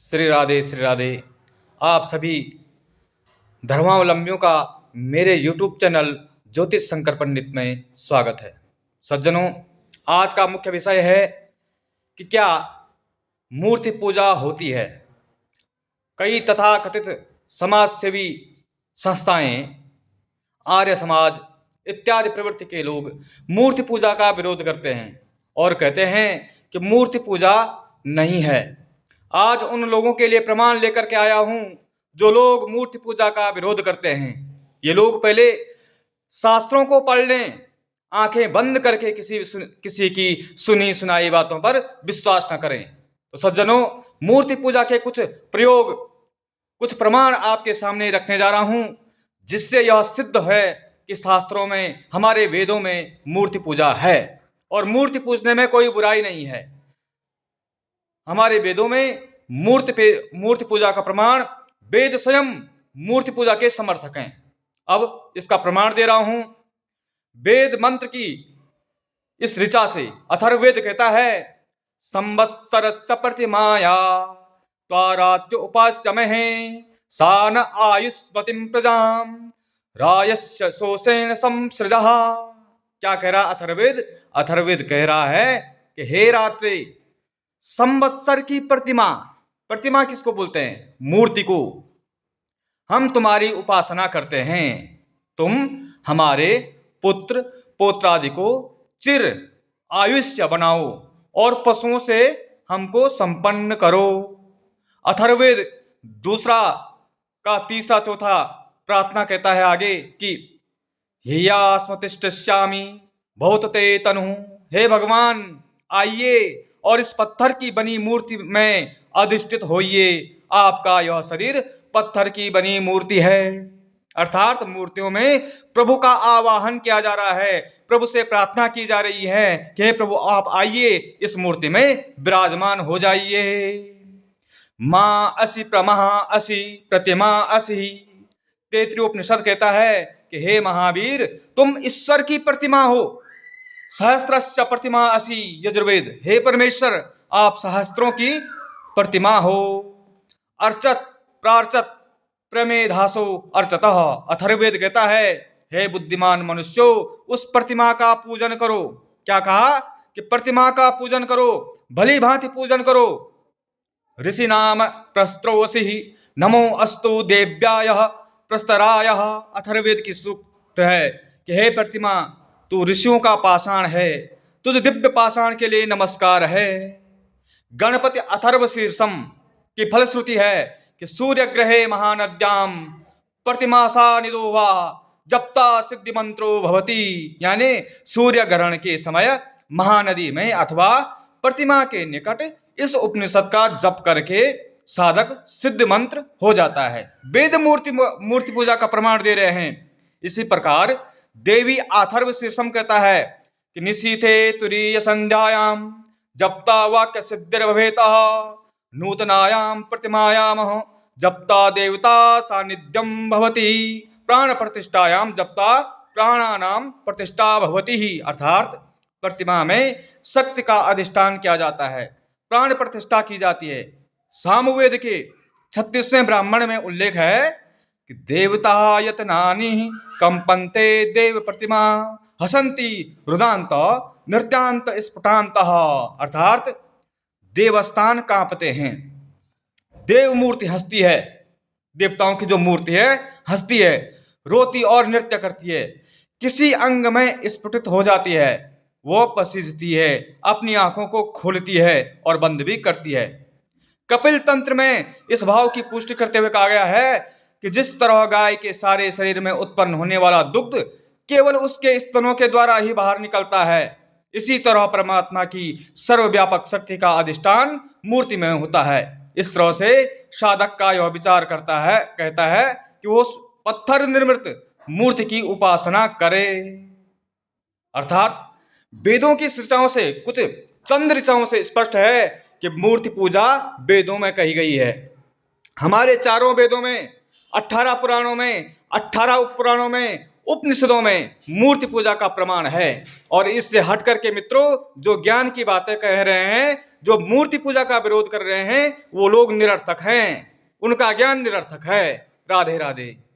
श्री राधे। आप सभी धर्मावलंबियों का मेरे YouTube चैनल ज्योतिष शंकर पंडित में स्वागत है। सज्जनों, आज का मुख्य विषय है कि क्या मूर्ति पूजा होती है। कई तथाकथित समाज सेवी संस्थाएं, आर्य समाज इत्यादि प्रवृत्ति के लोग मूर्ति पूजा का विरोध करते हैं और कहते हैं कि मूर्ति पूजा नहीं है। आज उन लोगों के लिए प्रमाण लेकर के आया हूं जो लोग मूर्ति पूजा का विरोध करते हैं। ये लोग पहले शास्त्रों को पढ़ लें, आंखें बंद करके किसी की सुनी सुनाई बातों पर विश्वास न करें। तो सज्जनों, मूर्ति पूजा के कुछ प्रयोग, कुछ प्रमाण आपके सामने रखने जा रहा हूं, जिससे यह सिद्ध है कि शास्त्रों में, हमारे वेदों में मूर्ति पूजा है और मूर्ति पूजने में कोई बुराई नहीं है। हमारे वेदों में मूर्ति पूजा का प्रमाण, वेद स्वयं मूर्ति पूजा के समर्थक हैं। अब इसका प्रमाण दे रहा हूं। वेद मंत्र की इस ऋचा से अथर्ववेद कहता है, संवत्सरस्य प्रतिमाया त्वारात्य उपास्यमहे सा न आयुष्मतिं प्रजाम रायस्य शोषेण संसृजः। क्या कह रहा अथर्ववेद? अथर्ववेद कह रहा है कि हे रात्रि, संवत्सर की प्रतिमा, प्रतिमा किसको बोलते हैं? मूर्ति को। हम तुम्हारी उपासना करते हैं, तुम हमारे पुत्र पौत्रादि को चिर आयुष्य बनाओ और पशुओं से हमको संपन्न करो। अथर्ववेद दूसरा का तीसरा चौथा प्रार्थना कहता है आगे कि ह्यास्मतिष्ठस्यामि भवतते तनु। हे भगवान, आइए और इस पत्थर की बनी मूर्ति में अधिष्ठित होइए। आपका यह शरीर पत्थर की बनी मूर्ति है। अर्थात मूर्तियों में प्रभु का आवाहन किया जा रहा है, प्रभु से प्रार्थना की जा रही है कि हे प्रभु, आप आइए, इस मूर्ति में विराजमान हो जाइए। मां असि प्रमहा असि प्रतिमा असि। तैत्तिरीय उपनिषद कहता है कि हे महावीर, तुम ईश्वर की प्रतिमा हो। सहस्त्रस्य प्रतिमा असि यजुर्वेद। हे परमेश्वर, आप सहस्त्रों की प्रतिमा हो। अर्चत प्रार्चत प्रमेधासो अर्चतः। अथर्ववेद कहता है, हे बुद्धिमान मनुष्यो, उस प्रतिमा का पूजन करो। क्या कहा? कि प्रतिमा का पूजन करो, भली भांति पूजन करो। ऋषि नाम प्रस्त्रोसि नमो अस्तु देव्याय प्रस्तराय। अथर्ववेद की सूक्त है कि हे प्रतिमा, तू ऋषियों का पाषाण है, तुझ दिव्य पाषाण के लिए नमस्कार है। गणपति अथर्व शीर्षम की फलश्रुति है कि सूर्य ग्रहे महानद्याम प्रतिमासा निदो वा जप्ता सिद्धि मंत्रो भवती। यानी सूर्य ग्रहण के समय महानदी में अथवा प्रतिमा के निकट इस उपनिषद का जप करके साधक सिद्ध मंत्र हो जाता है। वेद मूर्ति पूजा का प्रमाण दे रहे हैं। इसी प्रकार देवी अथर्व शीर्षम कहता है कि निशीथे तुरीय संध्यायाम जप्ता वाक्य सिद्धिर भवेतः नूतनायाम प्रतिमायाम जप्ता देवता सानिध्यम भवति प्राण प्रतिष्ठायाम जप्ता प्राणानाम प्रतिष्ठा भवति ही। अर्थात प्रतिमा में शक्ति का अधिष्ठान किया जाता है, प्राण प्रतिष्ठा की जाती है। सामवेद के 36वें ब्राह्मण में उल्लेख है कि देवता यतनानि कंपन्ते देव प्रतिमा हसंती रुदांत नृत्यांत स्फुटांत। अर्थात देवस्थान कांपते हैं, देव मूर्ति हंसती है, देवताओं की जो मूर्ति है हंसती है, रोती और नृत्य करती है, किसी अंग में स्फुटित हो जाती है, वो पसीजती है, अपनी आंखों को खोलती है और बंद भी करती है। कपिल तंत्र में इस भाव की पुष्टि करते हुए कहा गया है कि जिस तरह गाय के सारे शरीर में उत्पन्न होने वाला दुग्ध केवल उसके स्तनों के द्वारा ही बाहर निकलता है, इसी तरह परमात्मा की सर्वव्यापक शक्ति का अधिष्ठान मूर्ति में होता है। इस तरह से साधक का यह विचार करता है, कहता है कि वो पत्थर निर्मित मूर्ति की उपासना करे। अर्थात वेदों की ऋचाओं से, कुछ चंद ऋचाओं से स्पष्ट है कि मूर्ति पूजा वेदों में कही गई है। हमारे चारों वेदों में, 18 पुराणों में, 18 उपपुराणों में उपनिषदों में मूर्ति पूजा का प्रमाण है। और इससे हट करके मित्रों, जो ज्ञान की बातें कह रहे हैं, जो मूर्ति पूजा का विरोध कर रहे हैं, वो लोग निरर्थक हैं, उनका ज्ञान निरर्थक है। राधे राधे।